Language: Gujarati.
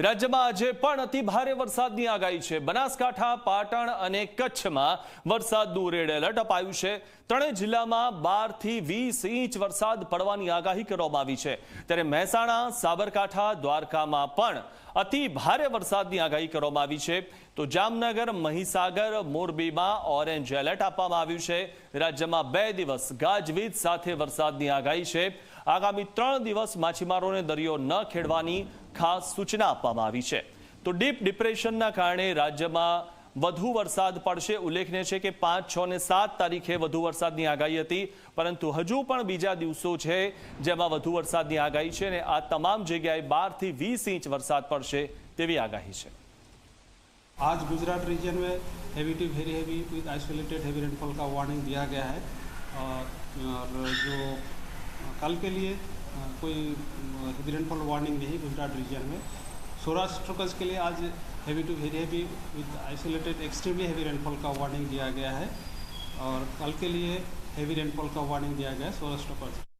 રાજ્યમાં આજે પણ અતિ ભારે વરસાદની આગાહી છે। બનાસકાંઠા, પાટણ અને કચ્છમાં વરસાદનું રેડ એલર્ટ અપાયું છે। ત્રણેય જિલ્લામાં 12 થી 20 ઇંચ વરસાદ પડવાની આગાહી કરવામાં આવી છે। ત્યારે મહેસાણા, સાબરકાંઠા, દ્વારકામાં પણ અતિ ભારે વરસાદની આગાહી કરવામાં આવી છે। તો જામનગર, મહીસાગર, મોરબીમાં ઓરેન્જ એલર્ટ આપવામાં આવ્યું છે। રાજ્યમાં 2 દિવસ ગાજવીજ સાથે વરસાદની આગાહી છે। આગામી 3 દિવસ માછીમારોને દરિયો ન ખેડવાની ખાસ સૂચના આપવામાં આવી છે। તો ડીપ ડિપ્રેશનના કારણે રાજ્યમાં વધુ વરસાદ પડશે। ઉલ્લેખનીય છે કે 5, 6 અને 7 તારીખે વધુ વરસાદની આગાહી હતી, પરંતુ હજુ પણ બીજા દિવસો છે જેમાં વધુ વરસાદની આગાહી છે અને આ તમામ જગ્યાએ 12 થી 20 ઇંચ વરસાદ પડશે તેવી આગાહી છે। आज गुजरात रीजन में heavy to very heavy with isolated heavy rainfall का वार्निंग दिया गया है और जो कल के लिए कोई हेवी रेनफॉल वार्निंग नहीं गुजरात रीजन में। सौराष्ट्र कच्छ के लिए आज heavy to very heavy with isolated extremely heavy rainfall का वार्निंग दिया गया है और कल के लिए हेवी रेनफॉल का वार्निंग दिया गया है सौराष्ट्र कच्छ।